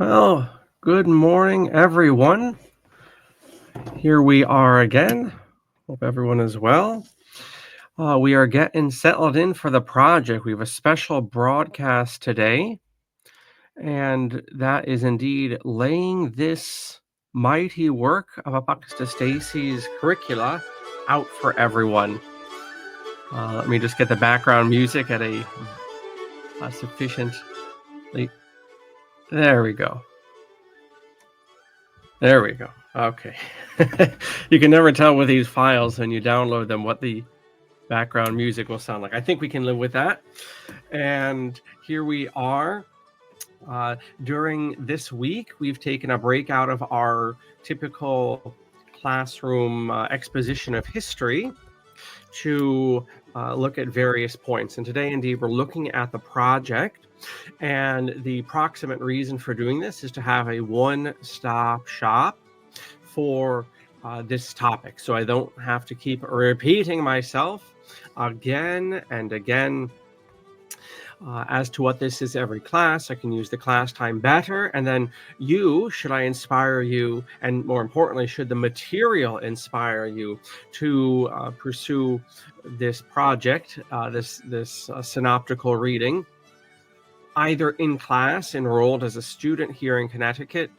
Well, good morning, everyone. Here we are again. Hope everyone is well. We are getting settled in for the project. We have a special broadcast today, and that is indeed laying this mighty work of Apocatastasis's curricula out for everyone. Let me just get the background music at a sufficiently. There we go. There we go. Okay. You can never tell with these files when you download them what the background music will sound like. I think we can live with that. And here we are. During this week, we've taken a break out of our typical classroom exposition of history to look at various points. And today, indeed, we're looking at the project. And the proximate reason for doing this is to have a one-stop shop for this topic. So I don't have to keep repeating myself again and again as to what this is every class. I can use the class time better. And then should I inspire you, and more importantly, should the material inspire you to pursue this project, this synoptical reading, either in class, enrolled as a student here in Connecticut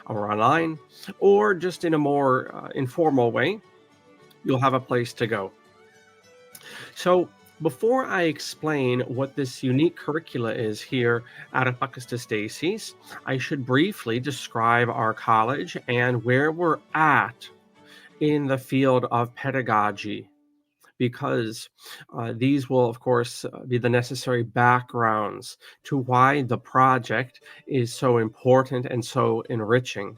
or online, or just in a more informal way, you'll have a place to go. So before I explain what this unique curricula is here at Apocatastasis, I should briefly describe our college and where we're at in the field of pedagogy, because these will, of course, be the necessary backgrounds to why the project is so important and so enriching.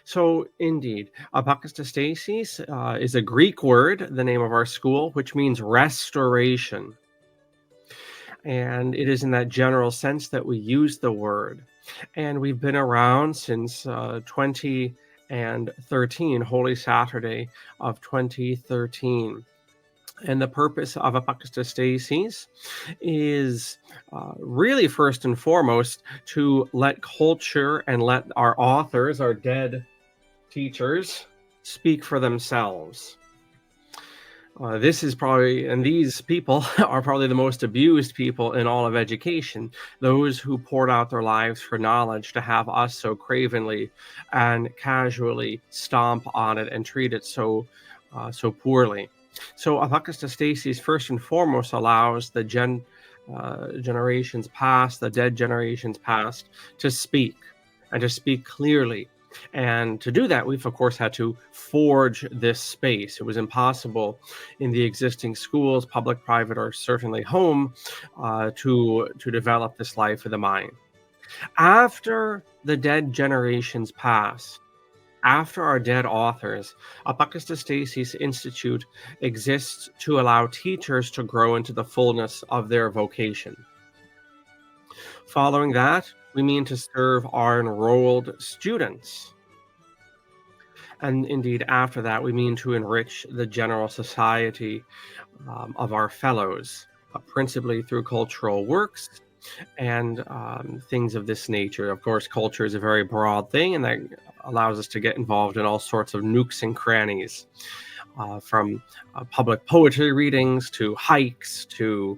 So, indeed, apokatastasis is a Greek word, the name of our school, which means restoration. And it is in that general sense that we use the word. And we've been around since 2013, Holy Saturday of 2013. And the purpose of apokatastasis is really first and foremost to let culture and let our authors, our dead teachers, speak for themselves. These people are probably the most abused people in all of education, those who poured out their lives for knowledge, to have us so cravenly and casually stomp on it and treat it so poorly. So apokatastasis first and foremost allows the generations past, the dead generations past, to speak, and to speak clearly. And to do that, we've of course had to forge this space. It was impossible in the existing schools, public, private, or certainly home, to develop this life of the mind. After the dead generations passed, after our dead authors, ApocatastasisInstitute exists to allow teachers to grow into the fullness of their vocation. Following that, we mean to serve our enrolled students. And indeed, after that, we mean to enrich the general society of our fellows, principally through cultural works and things of this nature. Of course, culture is a very broad thing, and that allows us to get involved in all sorts of nooks and crannies, from public poetry readings to hikes to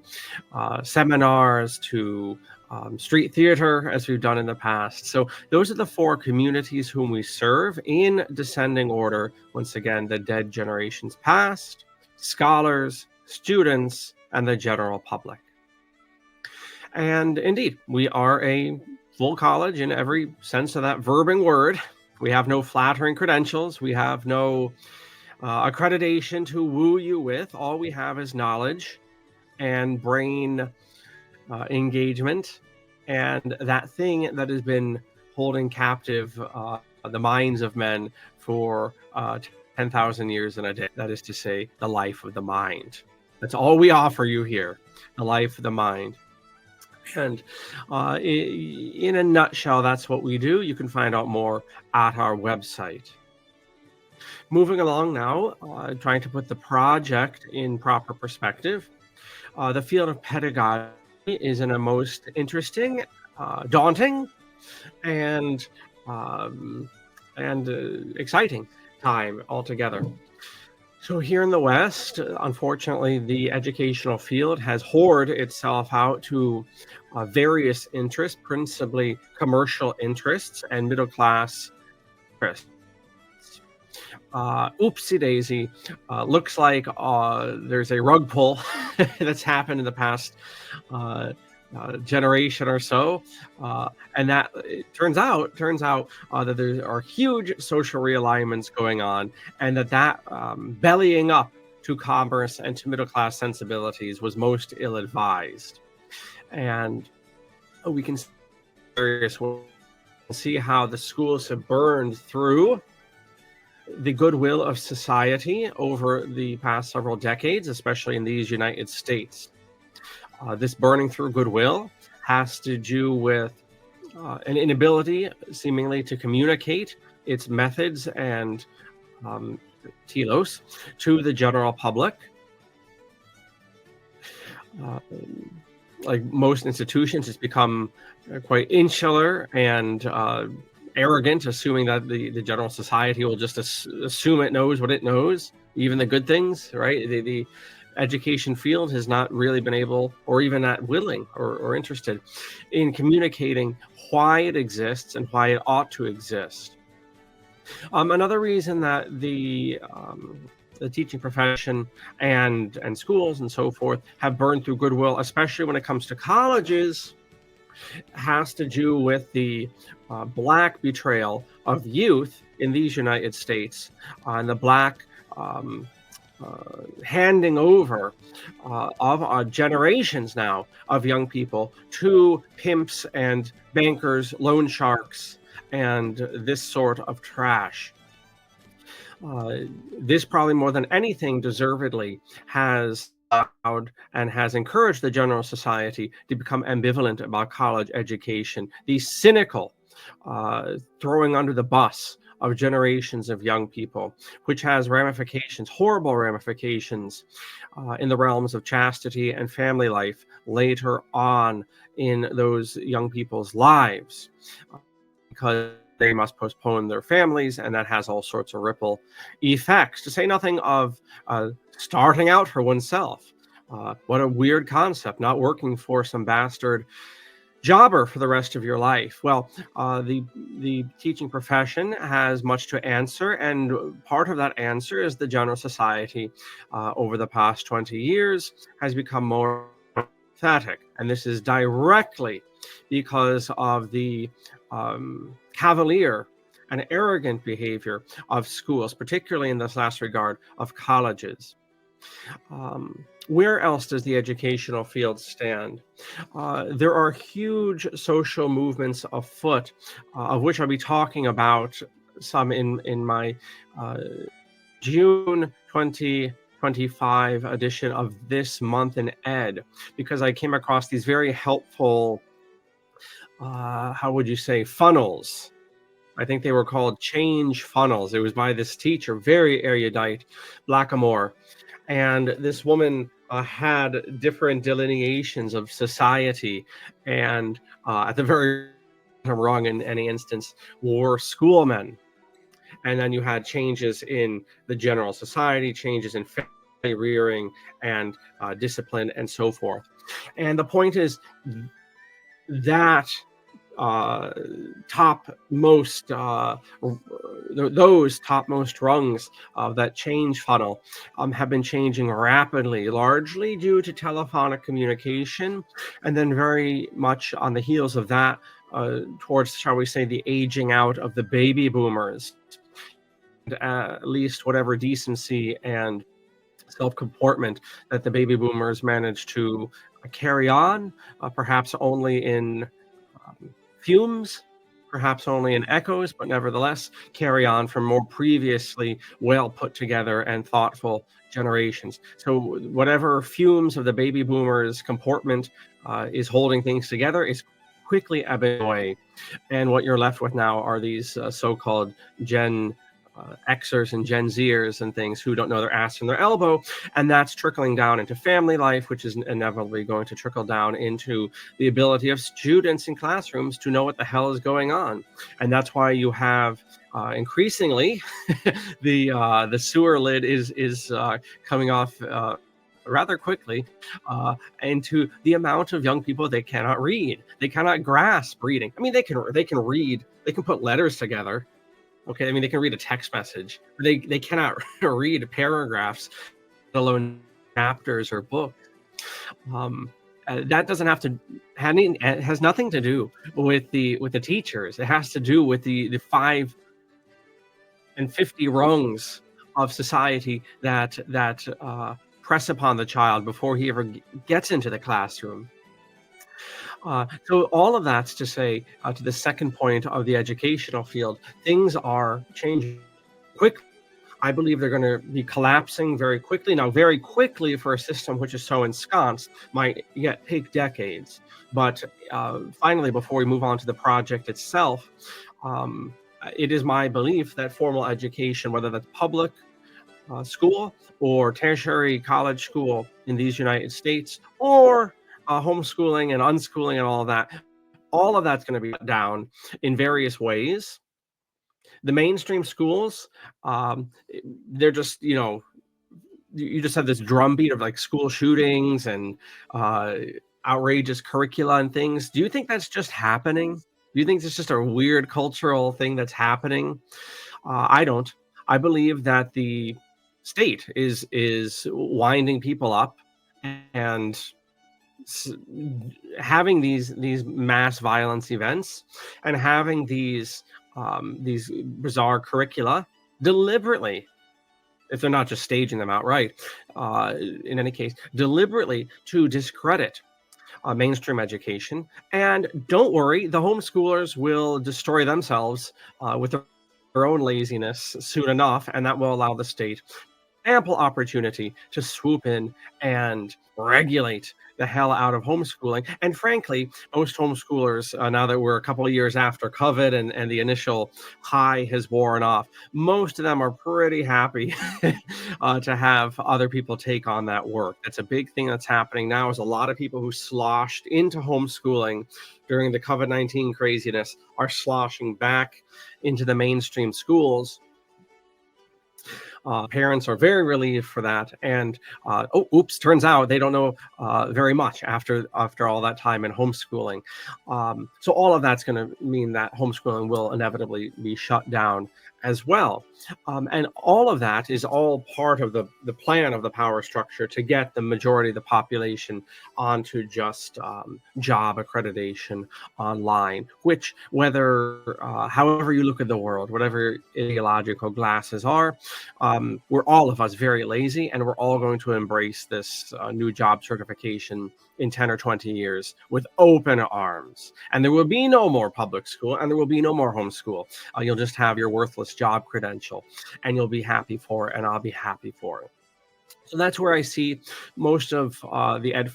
seminars to street theater, as we've done in the past. So those are the four communities whom we serve in descending order. Once again, the dead generations past, scholars, students, and the general public. And indeed, we are a full college in every sense of that verbing word. We have no flattering credentials. We have no accreditation to woo you with. All we have is knowledge and brain engagement, and that thing that has been holding captive the minds of men for 10,000 years and a day. That is to say, the life of the mind. That's all we offer you here, the life of the mind. And in a nutshell, that's what we do. You can find out more at our website. Moving along now, trying to put the project in proper perspective. The field of pedagogy is in a most interesting, daunting, and um, exciting time altogether. So here in the West, unfortunately, the educational field has hoarded itself out to various interests, principally commercial interests and middle class interests. Oopsie daisy. Looks like there's a rug pull that's happened in the past uh, generation or so, and that it turns out that there are huge social realignments going on, and that bellying up to commerce and to middle class sensibilities was most ill-advised. And we can see how the schools have burned through the goodwill of society over the past several decades, especially in these United States. This burning through goodwill has to do with an inability, seemingly, to communicate its methods and telos to the general public. Like most institutions, it's become quite insular and arrogant, assuming that the general society will just assume it knows what it knows, even the good things, right? The education field has not really been able, or even not willing or interested in communicating why it exists and why it ought to exist. Another reason that the teaching profession and schools and so forth have burned through goodwill, especially when it comes to colleges, has to do with the black betrayal of youth in these United States, and the black handing over of generations now of young people to pimps and bankers, loan sharks, and this sort of trash. This probably more than anything deservedly has allowed and has encouraged the general society to become ambivalent about college education. The cynical throwing under the bus of generations of young people, which has ramifications, horrible ramifications, in the realms of chastity and family life later on in those young people's lives, because they must postpone their families, and that has all sorts of ripple effects, to say nothing of starting out for oneself. What a weird concept, not working for some bastard jobber for the rest of your life. Well, the teaching profession has much to answer, and part of that answer is the general society over the past 20 years has become more pathetic, and this is directly because of the cavalier and arrogant behavior of schools, particularly in this last regard of colleges. Where else does the educational field stand? There are huge social movements afoot, of which I'll be talking about some in my June 2025 edition of This Month in Ed, because I came across these very helpful, how would you say, funnels. I think they were called change funnels. It was by this teacher, very erudite, Blackamore. And this woman had different delineations of society, and at the very wrong in any instance were schoolmen. And then you had changes in the general society, changes in family rearing and discipline and so forth. And the point is that those topmost rungs of that change funnel have been changing rapidly, largely due to telephonic communication, and then very much on the heels of that, towards, shall we say, the aging out of the baby boomers, and at least whatever decency and self-comportment that the baby boomers managed to carry on, perhaps only in fumes, perhaps only in echoes, but nevertheless carry on from more previously well put together and thoughtful generations. So whatever fumes of the baby boomers' comportment is holding things together is quickly ebbing away, and what you're left with now are these so-called Gen Xers and Gen Zers and things who don't know their ass from their elbow. And that's trickling down into family life, which is inevitably going to trickle down into the ability of students in classrooms to know what the hell is going on. And that's why you have increasingly the sewer lid is coming off rather quickly into the amount of young people they cannot read. They cannot grasp reading. I mean, they can read. They can put letters together. Okay, I mean, they can read a text message. They cannot read paragraphs, let alone chapters or books. That doesn't have to. It has nothing to do with the teachers. It has to do with the 5 and 50 rungs of society that press upon the child before he ever gets into the classroom. So all of that's to say, to the second point of the educational field, things are changing quickly. I believe they're going to be collapsing very quickly. Now, very quickly for a system which is so ensconced might yet take decades. But finally, before we move on to the project itself, it is my belief that formal education, whether that's public school or tertiary college school in these United States, or homeschooling and unschooling and all of that's going to be cut down in various ways. The mainstream schools, they're just, you just have this drumbeat of like school shootings and outrageous curricula and things. Do you think that's just happening? Do you think it's just a weird cultural thing that's happening? I don't. I believe that the state is winding people up and having these mass violence events and having these bizarre curricula deliberately, if they're not just staging them outright, in any case, deliberately to discredit mainstream education. And don't worry, the homeschoolers will destroy themselves with their own laziness soon enough, and that will allow the state ample opportunity to swoop in and regulate the hell out of homeschooling. And frankly, most homeschoolers, now that we're a couple of years after COVID and the initial high has worn off, most of them are pretty happy to have other people take on that work. That's a big thing that's happening now, is a lot of people who sloshed into homeschooling during the COVID-19 craziness are sloshing back into the mainstream schools. Parents are very relieved for that, and turns out they don't know very much after all that time in homeschooling. So all of that's going to mean that homeschooling will inevitably be shut down as well. And all of that is all part of the plan of the power structure to get the majority of the population onto just job accreditation online, which however you look at the world, whatever ideological glasses are, we're all of us very lazy, and we're all going to embrace this new job certification in 10 or 20 years with open arms. And there will be no more public school, and there will be no more homeschool. You'll just have your worthless job credential, and you'll be happy for it, and I'll be happy for it. So that's where I see most of the ed,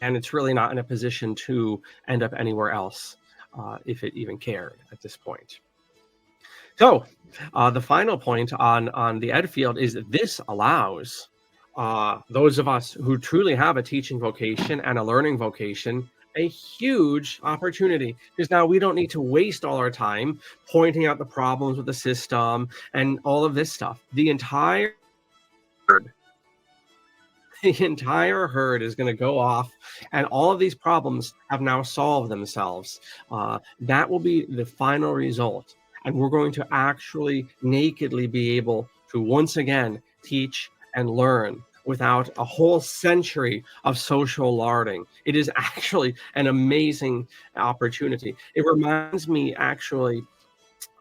and it's really not in a position to end up anywhere else if it even cared at this point. So the final point on the ed field is this allows those of us who truly have a teaching vocation and a learning vocation a huge opportunity, because now we don't need to waste all our time pointing out the problems with the system and all of this stuff. The entire herd is going to go off, and all of these problems have now solved themselves. That will be the final result, and we're going to actually nakedly be able to once again teach and learn without a whole century of social larding. It is actually an amazing opportunity. It reminds me actually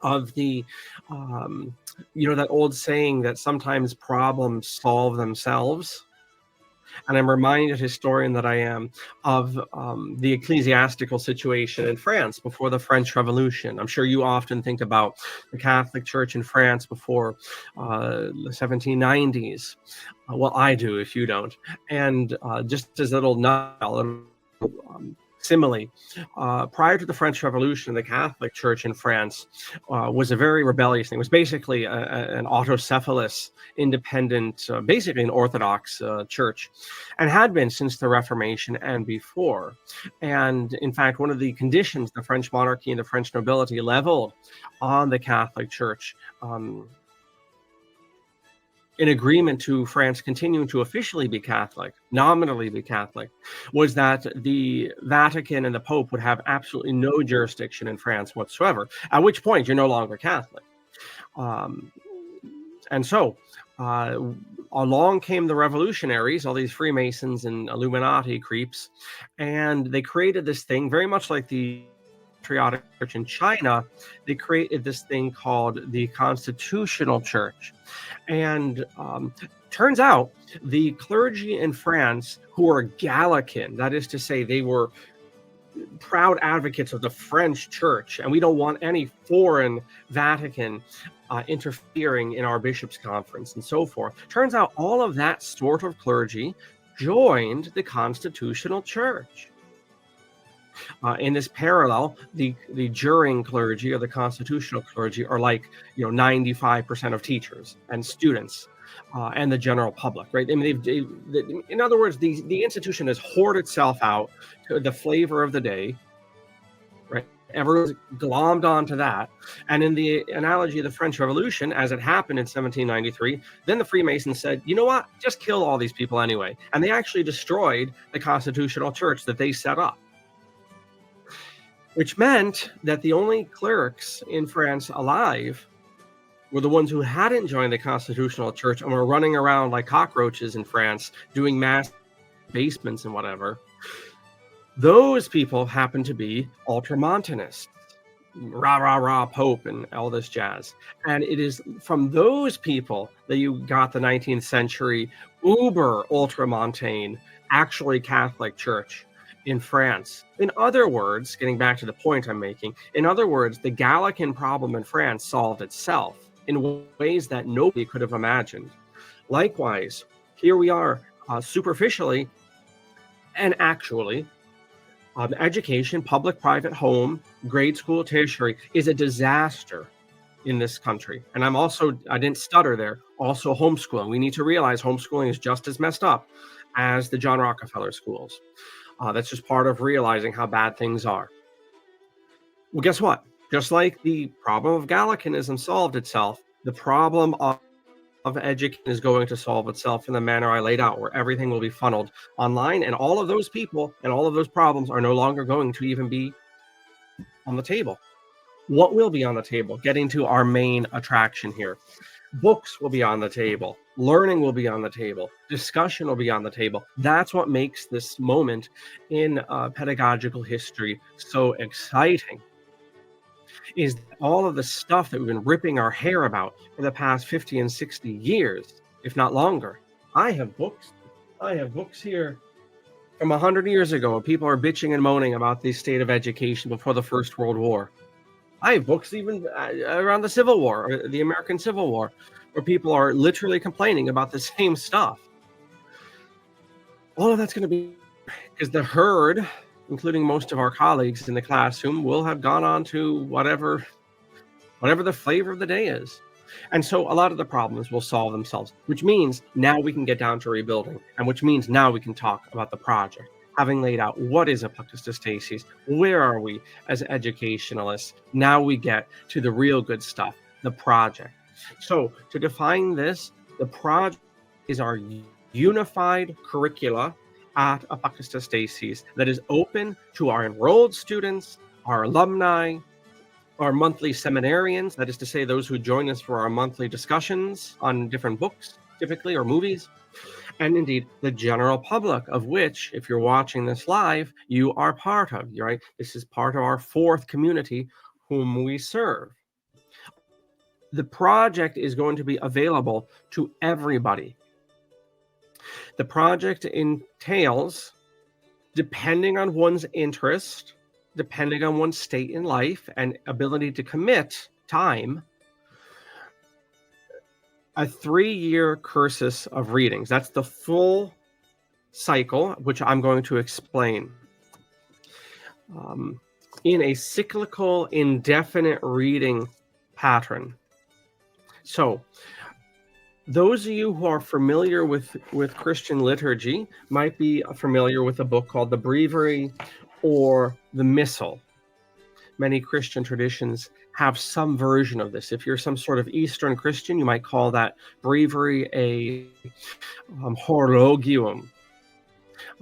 of the that old saying that sometimes problems solve themselves. And I'm reminded, historian that I am, of the ecclesiastical situation in France before the French Revolution. I'm sure you often think about the Catholic Church in France before the 1790s. Well, I do, if you don't. And just as a little simile. Prior to the French Revolution, the Catholic Church in France was a very rebellious thing. It was basically an autocephalous, independent, basically an Orthodox church, and had been since the Reformation and before. And in fact, one of the conditions the French monarchy and the French nobility leveled on the Catholic Church, in agreement to France continuing to officially be Catholic, nominally be Catholic, was that the Vatican and the Pope would have absolutely no jurisdiction in France whatsoever, at which point you're no longer Catholic. And so along came the revolutionaries, all these Freemasons and Illuminati creeps, and they created this thing very much like the patriotic church in China. They created this thing called the Constitutional Church. And turns out the clergy in France who were Gallican, that is to say, they were proud advocates of the French church, and we don't want any foreign Vatican interfering in our bishops' conference and so forth. Turns out all of that sort of clergy joined the Constitutional Church. In this parallel, the juring clergy or the constitutional clergy are like 95% of teachers and students and the general public, right? I mean, in other words, the institution has hoarded itself out to the flavor of the day, right? Everyone's glommed onto that. And in the analogy of the French Revolution, as it happened in 1793, then the Freemasons said, you know what? Just kill all these people anyway. And they actually destroyed the Constitutional Church that they set up. Which meant that the only clerics in France alive were the ones who hadn't joined the Constitutional Church and were running around like cockroaches in France, doing mass basements and whatever. Those people happened to be ultramontanists, rah, rah, rah, Pope, and all this jazz. And it is from those people that you got the 19th century uber ultramontane, actually Catholic Church in France. In other words, getting back to the point I'm making, in other words, the Gallican problem in France solved itself in ways that nobody could have imagined. Likewise, here we are superficially and actually, education, public, private, home, grade school, tertiary is a disaster in this country. And I didn't stutter there, also homeschooling. We need to realize homeschooling is just as messed up as the John Rockefeller schools. That's just part of realizing how bad things are. Well, guess what? Just like the problem of Gallicanism solved itself, the problem of education is going to solve itself in the manner I laid out, where everything will be funneled online, and all of those people and all of those problems are no longer going to even be on the table. What will be on the table? Getting to our main attraction here. Books will be on the table. Learning will be on the table. Discussion will be on the table. That's what makes this moment in pedagogical history so exciting, is all of the stuff that we've been ripping our hair about for the past 50 and 60 years, if not longer. I have books here from 100 years ago when people are bitching and moaning about the state of education before the First World War. I have books even around the Civil War, or the American Civil War, where people are literally complaining about the same stuff. All of that's going to be because the herd, including most of our colleagues in the classroom, will have gone on to whatever the flavor of the day is. And so a lot of the problems will solve themselves, which means now we can get down to rebuilding, and which means now we can talk about the project. Having laid out what is Apocatastastis, where are we as educationalists, now we get to the real good stuff, the project. So to define this, the project is our unified curricula at Apocatastasis that is open to our enrolled students, our alumni, our monthly seminarians, that is to say those who join us for our monthly discussions on different books, typically, or movies, and indeed the general public, of which, if you're watching this live, you are part of, right? This is part of our fourth community whom we serve. The project is going to be available to everybody. The project entails, depending on one's interest, depending on one's state in life and ability to commit time, a 3-year cursus of readings. That's the full cycle, which I'm going to explain. in a cyclical, indefinite reading pattern. So, those of you who are familiar with Christian liturgy might be familiar with a book called the Breviary or the Missal. Many Christian traditions have some version of this. If you're some sort of Eastern Christian, you might call that breviary a horologium.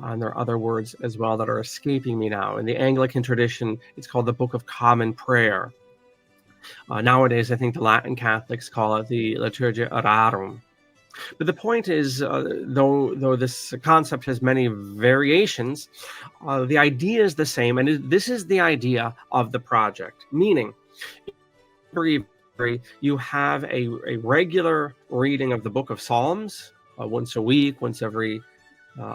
And there are other words as well that are escaping me now. In the Anglican tradition, it's called the Book of Common Prayer. Nowadays, I think the Latin Catholics call it the Liturgia Orarum. But the point is, though this concept has many variations, the idea is the same, and this is the idea of the project. Meaning, you have a regular reading of the Book of Psalms once a week, once every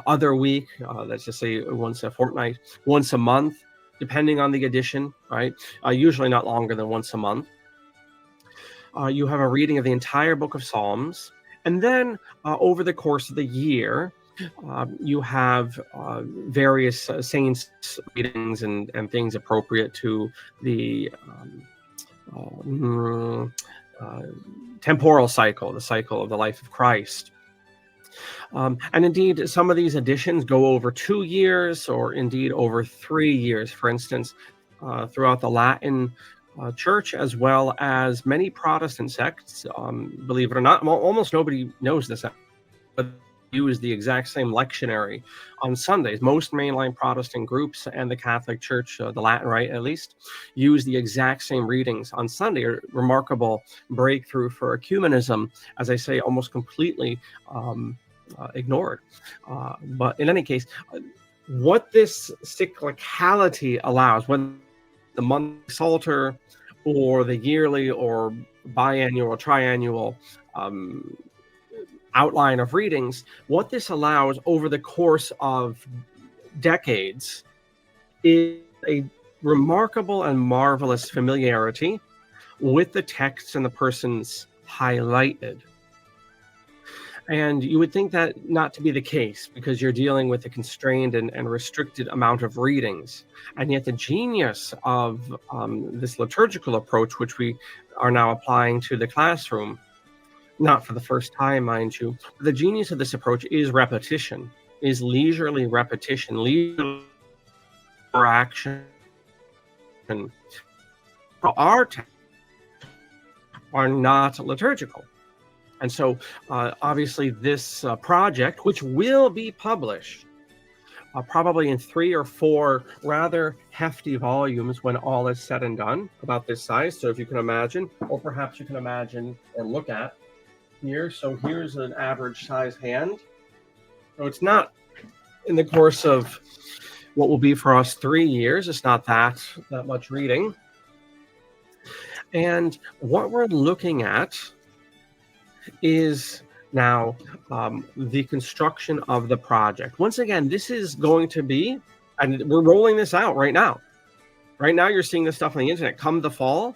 other week, let's just say once a fortnight, once a month, depending on the edition, right? Usually not longer than once a month. You have a reading of the entire Book of Psalms. And then over the course of the year, you have various saints' readings and things appropriate to the temporal cycle, the cycle of the life of Christ. And indeed, some of these editions go over 2 years or indeed over 3 years. For instance, throughout the Latin Church, as well as many Protestant sects, believe it or not, almost nobody knows this, but use the exact same lectionary on Sundays. Most mainline Protestant groups and the Catholic Church, the Latin Rite at least, use the exact same readings on Sunday. A remarkable breakthrough for ecumenism, as I say, almost completely ignored. But in any case, what this cyclicality allows, when the monthly psalter or the yearly or biannual or triannual outline of readings, what this allows over the course of decades is a remarkable and marvelous familiarity with the texts and the persons highlighted. And you would think that not to be the case because you're dealing with a constrained and restricted amount of readings. And yet the genius of this liturgical approach, which we are now applying to the classroom, not for the first time, mind you, the genius of this approach is repetition, is leisurely repetition, leisurely action. Our texts are not liturgical. And so, obviously, this project, which will be published probably in 3 or 4 rather hefty volumes when all is said and done, about this size. So if you can imagine, or perhaps you can imagine or look at here. So here's an average size hand. So it's not in the course of what will be for us 3 years. It's not that much reading. And what we're looking at is now the construction of the project. Once again, this is going to be, and we're rolling this out right now. Right now, you're seeing this stuff on the internet. Come the fall,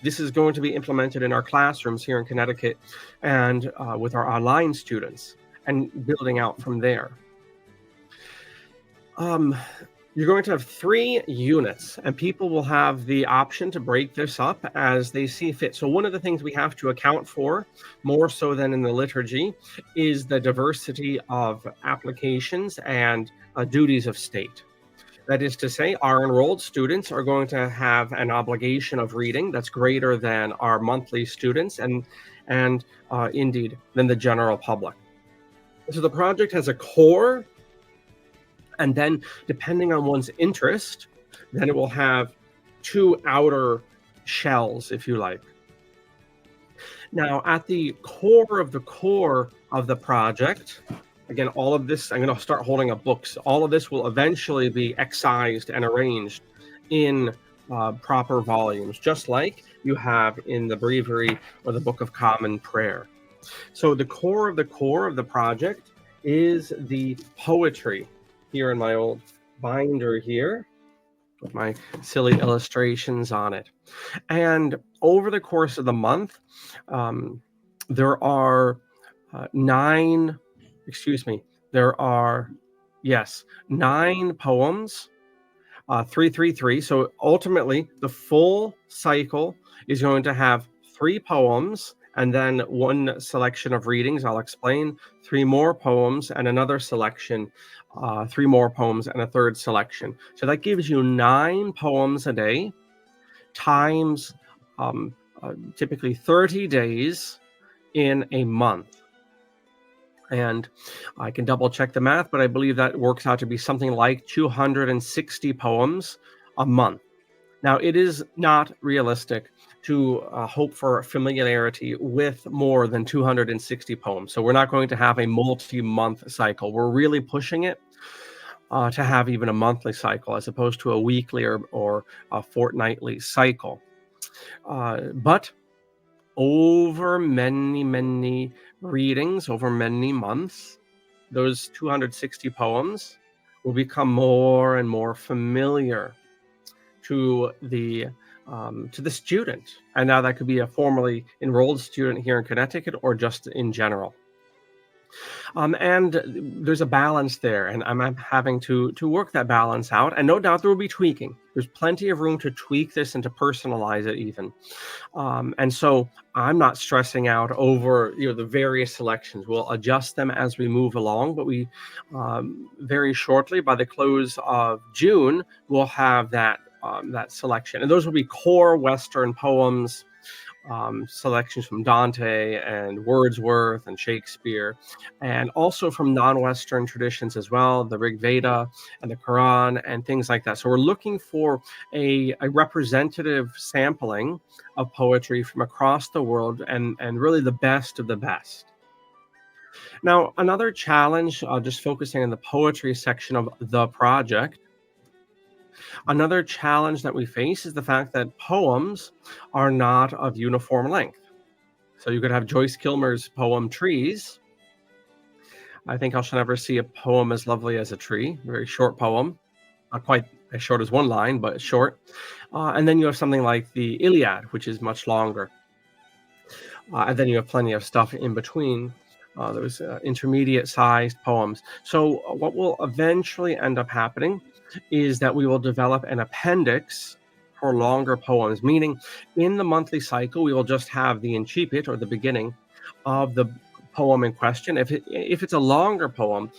this is going to be implemented in our classrooms here in Connecticut and with our online students, and building out from there. You're going to have 3 units, and people will have the option to break this up as they see fit. So one of the things we have to account for, more so than in the liturgy, is the diversity of applications and duties of state. That is to say, our enrolled students are going to have an obligation of reading that's greater than our monthly students and indeed than the general public. So the project has a core, and then depending on one's interest, then it will have 2 outer shells, if you like. Now, at the core of the project, again, all of this, I'm going to start holding up books. All of this will eventually be excised and arranged in proper volumes, just like you have in the Breviary or the Book of Common Prayer. So the core of the project is the poetry. Here in my old binder here with my silly illustrations on it. And over the course of the month, there are 9 poems 333. So ultimately, the full cycle is going to have 3 poems and then 1 selection of readings. I'll explain 3 more poems and another selection, 3 more poems and a third selection. So that gives you 9 poems a day times typically 30 days in a month. And I can double check the math, but I believe that works out to be something like 260 poems a month. Now, it is not realistic to hope for familiarity with more than 260 poems. So we're not going to have a multi-month cycle. We're really pushing it to have even a monthly cycle as opposed to a weekly or a fortnightly cycle. But over many readings, over many months, those 260 poems will become more and more familiar to the student. And now that could be a formally enrolled student here in Connecticut or just in general. And there's a balance there, and I'm having to work that balance out. And no doubt there will be tweaking. There's plenty of room to tweak this and to personalize it even. And so I'm not stressing out over the various selections. We'll adjust them as we move along, but we very shortly, by the close of June, we'll have that selection. And those will be core Western poems, selections from Dante and Wordsworth and Shakespeare, and also from non-Western traditions as well, the Rig Veda and the Quran and things like that. So we're looking for a representative sampling of poetry from across the world and really the best of the best. Now, another challenge, just focusing on the poetry section of the project, another challenge that we face is the fact that poems are not of uniform length. So you could have Joyce Kilmer's poem Trees. I think I shall never see a poem as lovely as a tree. Very short poem, not quite as short as one line, but short. And then you have something like the Iliad, which is much longer. And then you have plenty of stuff in between. Those intermediate sized poems. So what will eventually end up happening is that we will develop an appendix for longer poems, meaning in the monthly cycle, we will just have the incipit or the beginning of the poem in question. If it's a longer poem,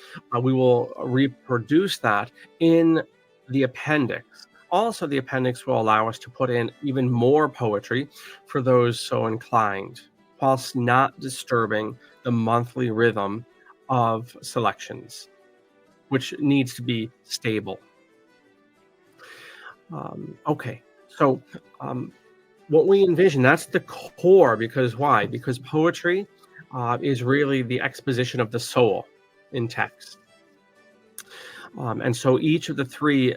we will reproduce that in the appendix. Also, the appendix will allow us to put in even more poetry for those so inclined, whilst not disturbing the monthly rhythm of selections, which needs to be stable. Okay, so what we envision, that's the core, because why? Because poetry is really the exposition of the soul in text. And so each of the 3,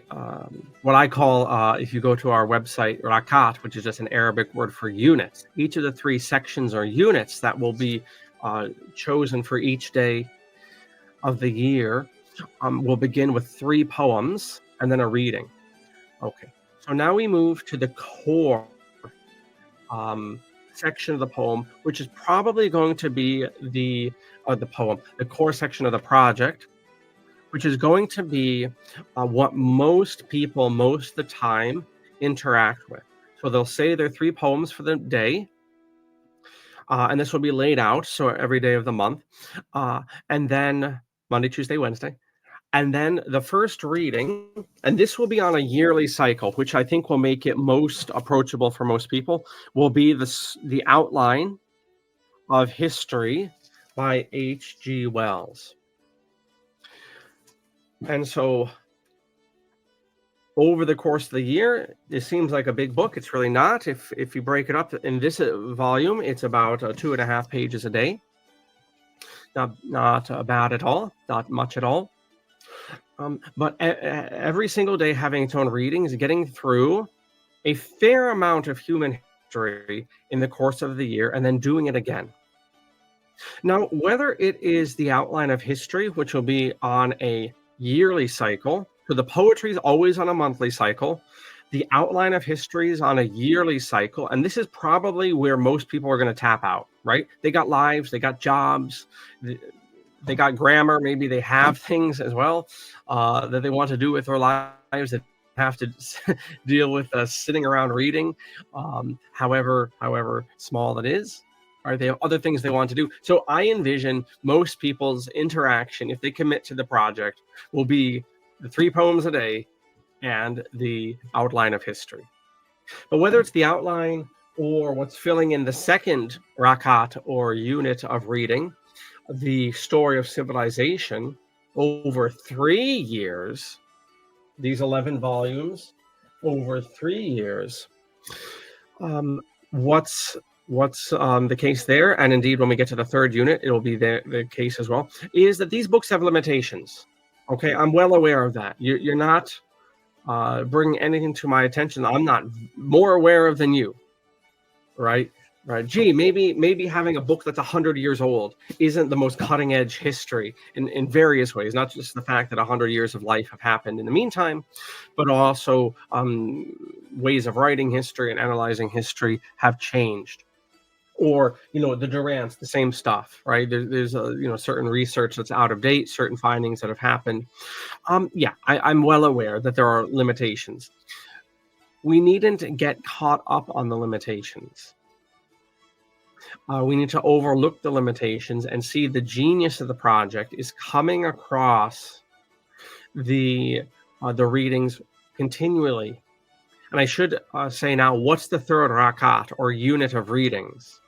what I call, if you go to our website, rakat, which is just an Arabic word for units, each of the 3 sections or units that will be chosen for each day of the year will begin with 3 poems and then a reading. Okay, so now we move to the core section of the poem, which is probably going to be the core section of the project, which is going to be what most people most of the time interact with. So they'll say their 3 poems for the day, and this will be laid out, so every day of the month, and then Monday, Tuesday, Wednesday. And then the first reading, and this will be on a yearly cycle, which I think will make it most approachable for most people, will be the outline of History by H.G. Wells. And so over the course of the year, it seems like a big book. It's really not. If you break it up in this volume, it's about 2.5 pages a day. Not bad at all, not much at all. But every single day having its own readings, getting through a fair amount of human history in the course of the year, and then doing it again. Now, whether it is the outline of history, which will be on a yearly cycle, so the poetry is always on a monthly cycle, the outline of history is on a yearly cycle, and this is probably where most people are going to tap out, right? They got lives, they got jobs, they got grammar, maybe they have things as well that they want to do with their lives that have to deal with sitting around reading, however small it is. Or they have other things they want to do. So I envision most people's interaction, if they commit to the project, will be the 3 poems a day and the outline of history. But whether it's the outline or what's filling in the second rakat or unit of reading, the story of civilization over 3 years, these 11 volumes over 3 years. What's the case there, and indeed when we get to the third unit, it'll be the case as well, is that these books have limitations. Okay, I'm well aware of that. You're not bringing anything to my attention I'm not more aware of than you, right? Right. Gee, maybe having a book that's 100 years old isn't the most cutting edge history in various ways, not just the fact that 100 years of life have happened in the meantime, but also ways of writing history and analyzing history have changed. Or, the Durants, the same stuff, right? There's certain research that's out of date, certain findings that have happened. Yeah, I'm well aware that there are limitations. We needn't get caught up on the limitations. We need to overlook the limitations and see the genius of the project is coming across the readings continually. And I should say now, what's the third rakat or unit of readings?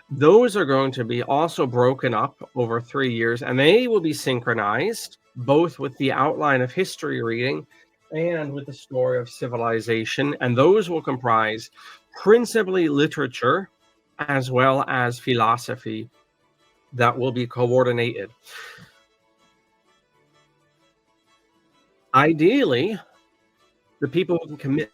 Those are going to be also broken up over 3 years, and they will be synchronized both with the outline of history reading and with the story of civilization. And those will comprise principally literature as well as philosophy that will be coordinated. Ideally, the people who can commit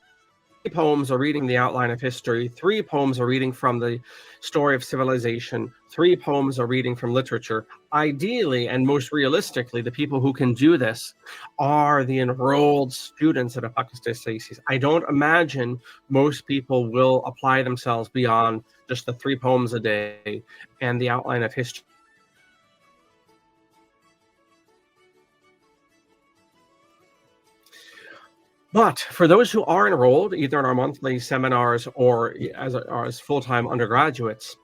3 poems are reading the outline of history, 3 poems are reading from the story of civilization, 3 poems are reading from literature. Ideally, and most realistically, the people who can do this are the enrolled students at Apocatastasis. I don't imagine most people will apply themselves beyond just the 3 poems a day and the outline of history. But for those who are enrolled, either in our monthly seminars or as full-time undergraduates,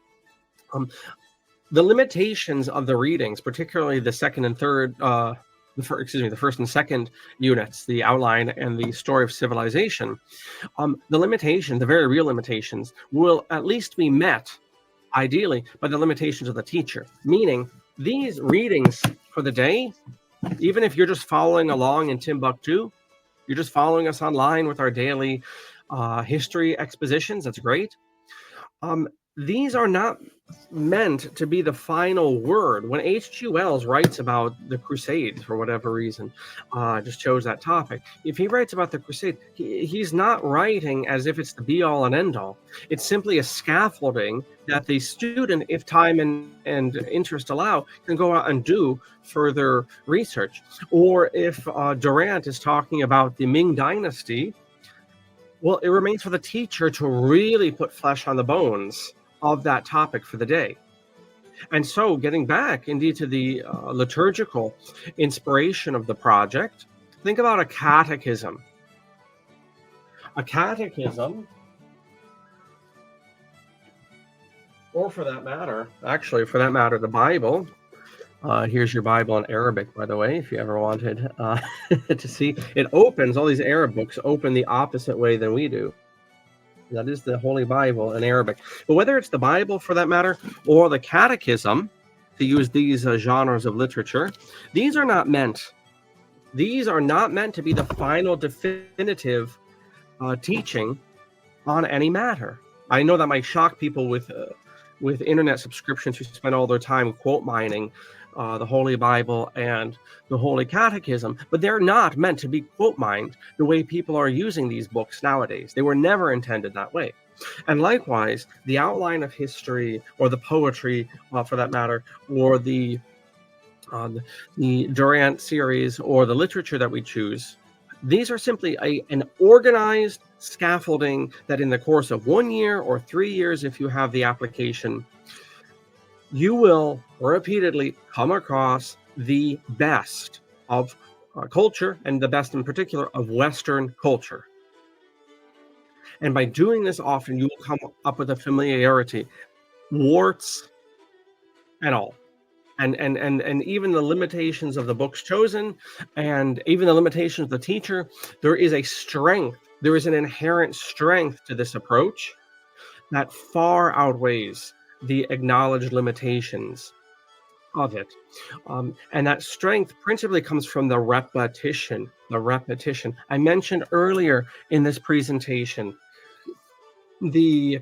the limitations of the readings, particularly the second and third, the first and second units, the outline and the story of civilization, the very real limitations, will at least be met, ideally, by the limitations of the teacher. Meaning, these readings for the day, even if you're just following along in Timbuktu, you're just following us online with our daily history expositions, that's great. These are not meant to be the final word. When H.G. Wells writes about the Crusades, for whatever reason, I just chose that topic. If he writes about the Crusade, he's not writing as if it's the be-all and end-all. It's simply a scaffolding that the student, if time and interest allow, can go out and do further research. Or if Durant is talking about the Ming Dynasty, well, it remains for the teacher to really put flesh on the bones of that topic for the day. And so getting back indeed to the liturgical inspiration of the project, think about a catechism. A catechism, or for that matter, the Bible. Here's your Bible in Arabic, by the way, if you ever wanted to see. It opens, all these Arab books open the opposite way than we do. That is the Holy Bible in Arabic. But whether it's the Bible, for that matter, or the Catechism, to use these genres of literature, these are not meant to be the final definitive teaching on any matter. I know that might shock people with internet subscriptions who spend all their time quote mining the Holy Bible and the Holy Catechism, but they're not meant to be quote mined the way people are using these books nowadays. They were never intended that way. And likewise, the outline of history, or the poetry, for that matter, or the Durant series, or the literature that we choose, these are simply an organized scaffolding that in the course of 1 year or 3 years, if you have the application, you will repeatedly come across the best of culture, and the best in particular of Western culture. And by doing this often, you will come up with a familiarity, warts and all. And even the limitations of the books chosen, and even the limitations of the teacher, there is a strength, there is an inherent strength to this approach that far outweighs the acknowledged limitations of it. And that strength principally comes from the repetition. The repetition. I mentioned earlier in this presentation the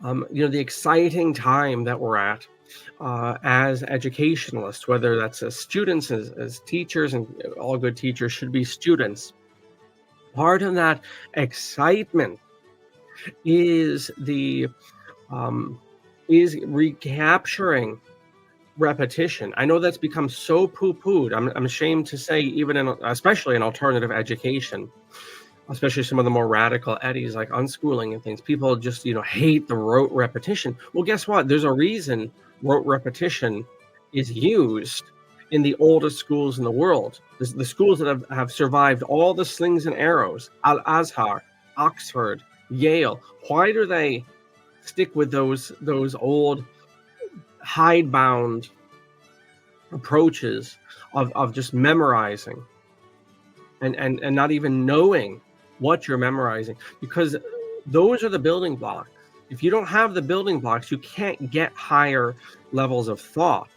the exciting time that we're at as educationalists, whether that's as students, as teachers, and all good teachers should be students. Part of that excitement is the um, is recapturing repetition. I know that's become so poo-pooed. I'm ashamed to say, even especially in alternative education, especially some of the more radical eddies like unschooling and things, people just hate the rote repetition. Well, guess what? There's a reason rote repetition is used in the oldest schools in the world. The schools that have survived all the slings and arrows, Al-Azhar, Oxford, Yale. Why do they stick with those old hidebound approaches of just memorizing and not even knowing what you're memorizing? Because those are the building blocks. If you don't have the building blocks, you can't get higher levels of thought.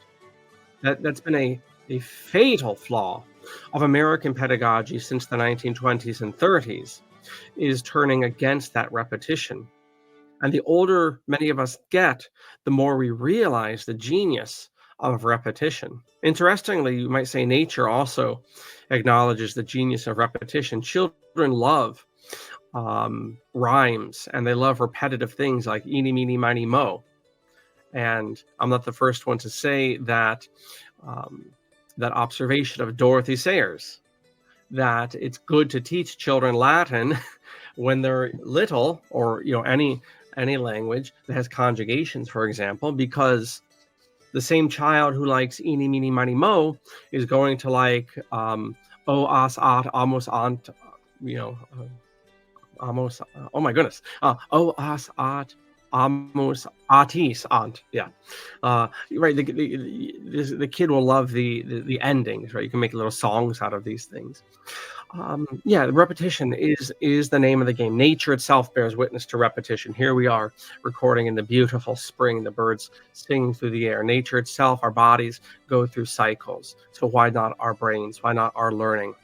That's been a fatal flaw of American pedagogy since the 1920s and 30s, is turning against that repetition. And the older many of us get, the more we realize the genius of repetition. Interestingly, you might say nature also acknowledges the genius of repetition. Children love rhymes, and they love repetitive things like eeny, meeny, miny, mo. And I'm not the first one to say that that observation of Dorothy Sayers, that it's good to teach children Latin when they're little, or any language that has conjugations, for example, because the same child who likes eeny, meeny, miny, mo is going to like o, as, at, amos, ant, amos. Oh my goodness, o, as, at, amos, atis, ant. Yeah, right. The kid will love the endings. Right, you can make little songs out of these things. The repetition is the name of the game. Nature itself bears witness to repetition. Here we are recording in the beautiful spring, the birds singing through the air. Nature itself, our bodies go through cycles. So why not our brains? Why not our learning?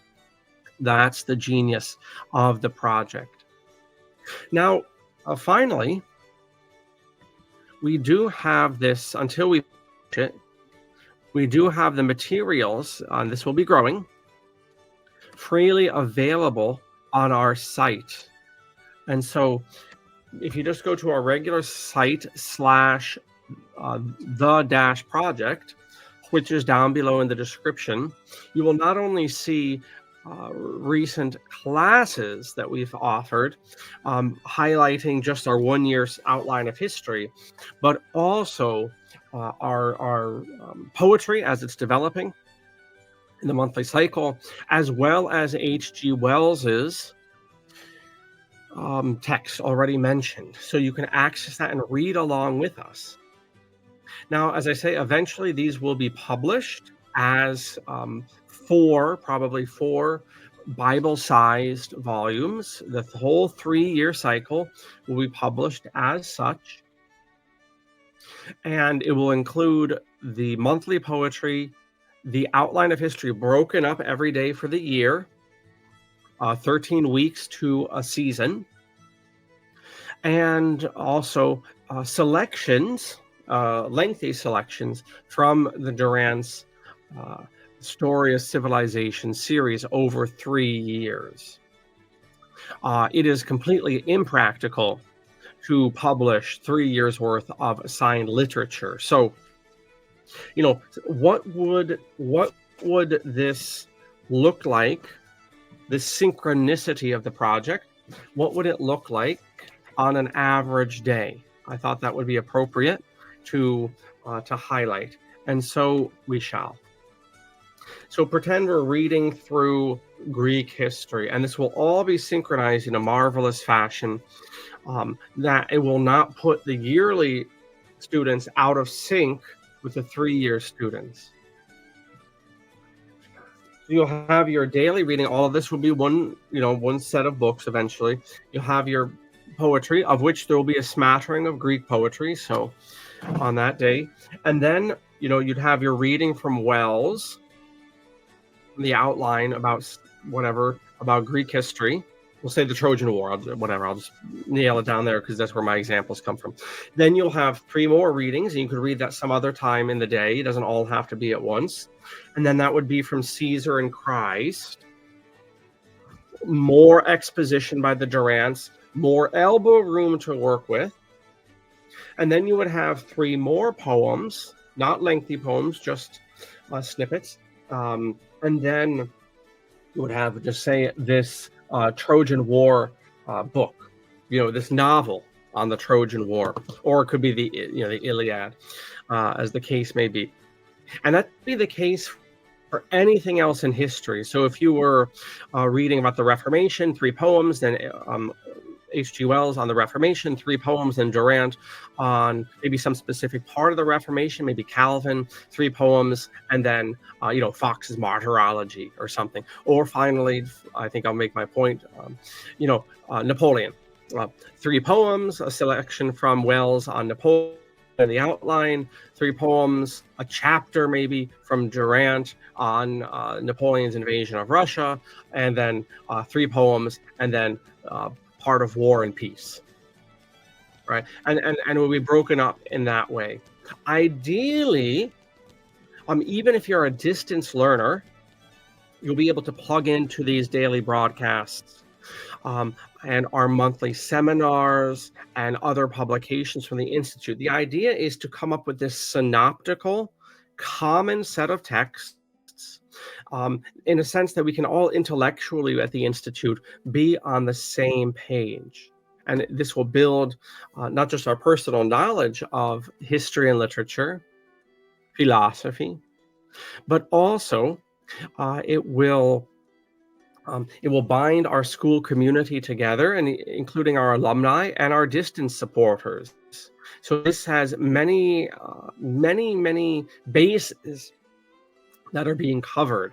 That's the genius of the project. Now, finally, we do have this, until we finish it, we do have the materials, this will be growing, freely available on our site. And so if you just go to our regular site / the-project, which is down below in the description, you will not only see recent classes that we've offered, highlighting just our 1 year's outline of history, but also our poetry as it's developing in the monthly cycle, as well as H.G. Wells's text already mentioned. So you can access that and read along with us. Now, as I say, eventually these will be published as probably four Bible-sized volumes. The whole 3-year cycle will be published as such. And it will include the monthly poetry, the outline of history broken up every day for the year, 13 weeks to a season, and also selections, lengthy selections from the Durant's Story of Civilization series over 3 years. It is completely impractical to publish 3 years worth of assigned literature. So, what would this look like? The synchronicity of the project. What would it look like on an average day? I thought that would be appropriate to highlight, and so we shall. So pretend we're reading through Greek history, and this will all be synchronized in a marvelous fashion, that it will not put the yearly students out of sync with the 3-year students. So you'll have your daily reading. All of this will be one set of books eventually. You'll have your poetry, of which there will be a smattering of Greek poetry. So on that day, and then you'd have your reading from Wells, the outline about whatever about Greek history. We'll say the Trojan War, whatever. I'll just nail it down there because that's where my examples come from. Then you'll have 3 more readings, and you could read that some other time in the day. It doesn't all have to be at once. And then that would be from Caesar and Christ. More exposition by the Durants, more elbow room to work with. And then you would have 3 more poems, not lengthy poems, just snippets. And then you would have, just say, this Trojan War book, this novel on the Trojan War, or it could be the Iliad, as the case may be. And that'd be the case for anything else in history. So if you were reading about the Reformation, 3 poems, then H.G. Wells on the Reformation, 3 poems, and Durant on maybe some specific part of the Reformation, maybe Calvin, 3 poems, and then Fox's Martyrology or something. Or finally, I think I'll make my point, Napoleon, 3 poems, a selection from Wells on Napoleon and the outline, 3 poems, a chapter maybe from Durant on Napoleon's invasion of Russia, and then 3 poems, and then part of War and Peace, right? And it will be broken up in that way. Ideally, even if you're a distance learner, you'll be able to plug into these daily broadcasts and our monthly seminars and other publications from the Institute. The idea is to come up with this synoptical, common set of texts, in a sense that we can all intellectually at the Institute be on the same page. And this will build not just our personal knowledge of history and literature, philosophy, but also it will bind our school community together, and including our alumni and our distance supporters. So this has many bases that are being covered.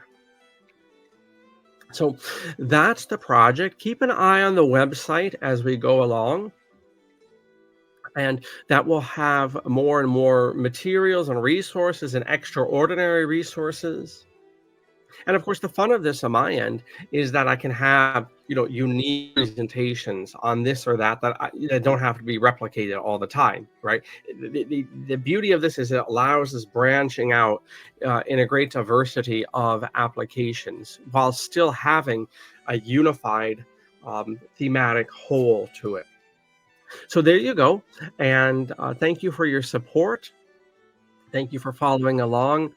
So that's the project. Keep an eye on the website as we go along, and that will have more and more materials and resources and extraordinary resources. And of course, the fun of this on my end is that I can have, unique presentations on this or that don't have to be replicated all the time, right? The beauty of this is it allows us branching out in a great diversity of applications while still having a unified thematic whole to it. So there you go. And thank you for your support. Thank you for following along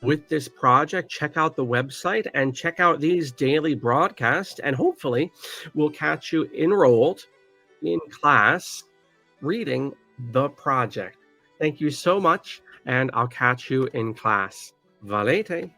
with this project. Check out the website and check out these daily broadcasts, and hopefully we'll catch you enrolled in class reading the project. Thank you so much, and I'll catch you in class. Valete.